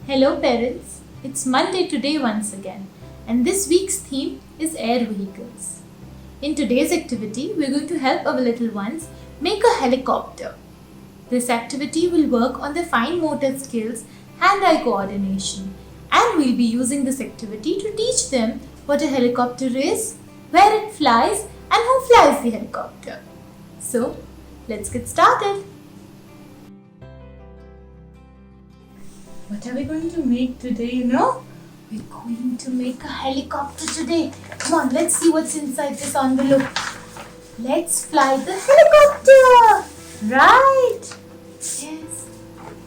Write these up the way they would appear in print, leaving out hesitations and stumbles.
Hello parents, it's Monday today once again, and this week's theme is air vehicles. In today's activity, we're going to help our little ones make a helicopter. This activity will work on their fine motor skills, hand-eye coordination, and we'll be using this activity to teach them what a helicopter is, where it flies, and who flies the helicopter. So, let's get started. What are we going to make today, We're going to make a helicopter today. Come on, let's see what's inside this envelope. Let's fly the helicopter. Right. Yes.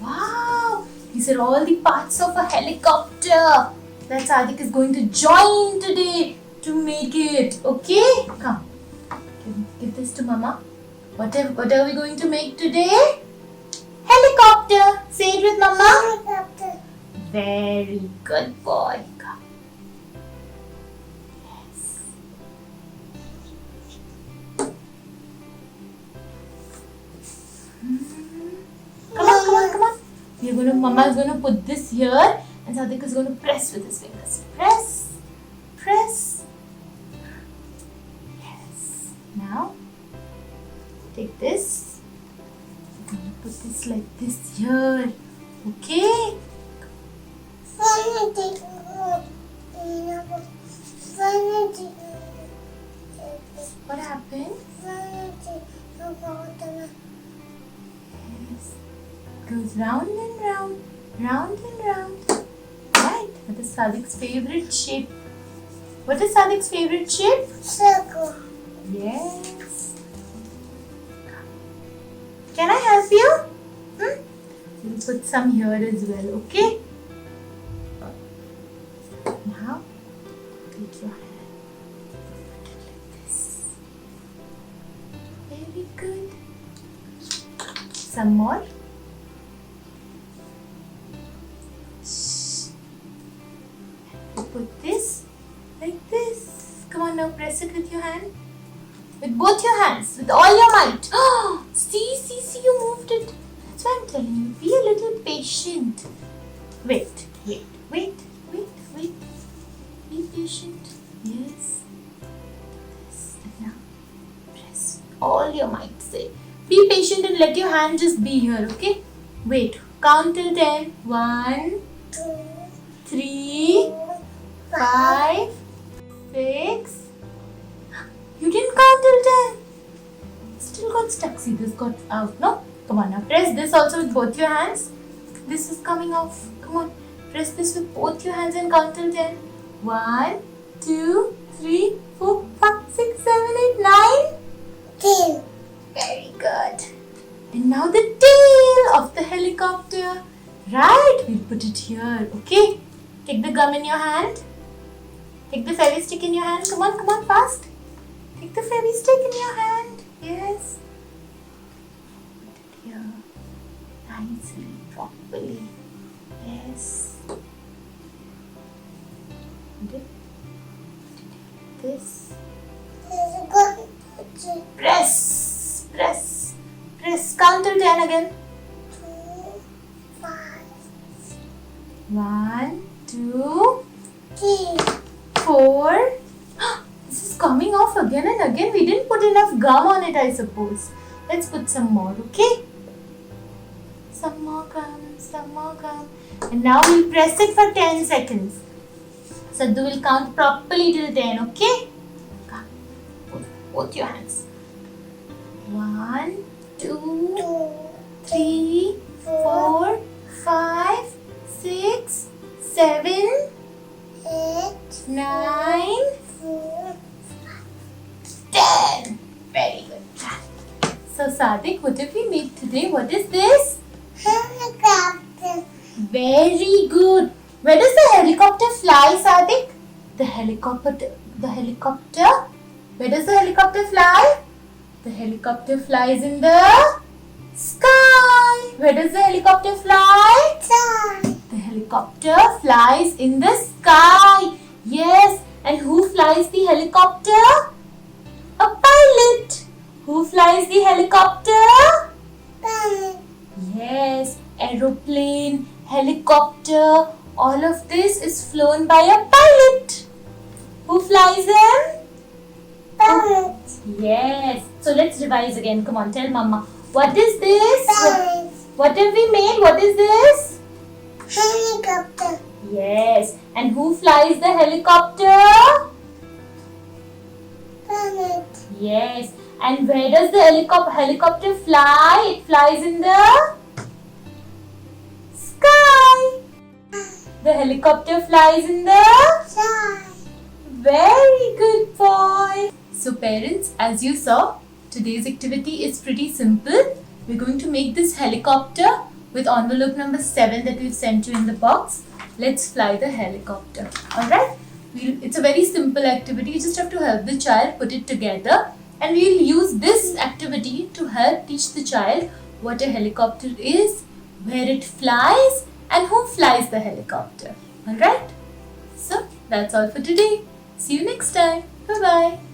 Wow. These are all the parts of a helicopter that Sadik is going to join today to make it. Okay? Come. Give this to Mama. What are we going to make today? Helicopter. Say it with Mama. Helicopter. Very good boy. Come. Yes. Come on. Mama is going to put this here and Sadik is going to press with his fingers. Press. Yes. Now, take this. I'm going to put this like this here. Okay? What happened? Yes. Goes round and round. Right. What is Sadik's favorite shape? What is Sadik's favorite shape? Circle. Yes. Can I help you? We'll put some here as well, okay? Now, take your hand. Put it like this. Very good. Some more. Put this like this. Come on now, press it with your hand. With both your hands, with all your might. Oh, see, you moved it. That's why I'm telling you, be a little patient. Wait. Be patient. Yes. This. And now, press with all your might. Say, be patient and let your hand just be here, okay? Wait, count till 10. 1, 2, 3, 5, 6. You didn't count till 10. Still got stuck. See, this got out, no? Come on now. Press this also with both your hands. This is coming off. Come on. Press this with both your hands and count till 10. 1, 2, 3, 4, 5, 6, 7, 8, 9. 10. Very good. And now the tail of the helicopter. Right. We'll put it here. Okay. Take the gum in your hand. Take the fairy stick in your hand. Come on, fast. Take the fairy stick in your hand. Yes. Put it here. Nicely, properly. Yes. Put it this. Press. Count till 10 again. 2, 5, 1, 2, 3. 4. This is coming off again and again. We didn't put enough gum on it, I suppose. Let's put some more, okay? Some more gum. And now we'll press it for 10 seconds. Sadhu will count properly till 10, okay? Come. Both your hands. 1, 2, 3, 4, 5, 6, 7, 8, 9, 4, 10. Very good. So Sadik, what have we made today? What is this? helicopter. Very good. Where does the helicopter fly, Sadik? The helicopter. Where does the helicopter fly? The helicopter flies in the sky. Where does the helicopter fly? Sky. The helicopter flies in the sky. Yes. And who flies the helicopter? A pilot. Who flies the helicopter? Pilot. Yes. aeroplane, helicopter, all of this is flown by a pilot. Who flies them? Parrot. Yes. So let's revise again. Come on, tell Mama. What is this? Parrot. What have we made? What is this? Helicopter. Yes. And who flies the helicopter? Parrot. Yes. And where does the helicopter fly? It flies in the sky. The helicopter flies in the... Sky. Very good boy. So parents, as you saw, today's activity is pretty simple. We're going to make this helicopter with envelope number 7 that we've sent you in the box. Let's fly the helicopter. Alright? It's a very simple activity. You just have to help the child put it together. And we'll use this activity to help teach the child what a helicopter is, where it flies, and who flies the helicopter. Alright? So, that's all for today. See you next time. Bye-bye.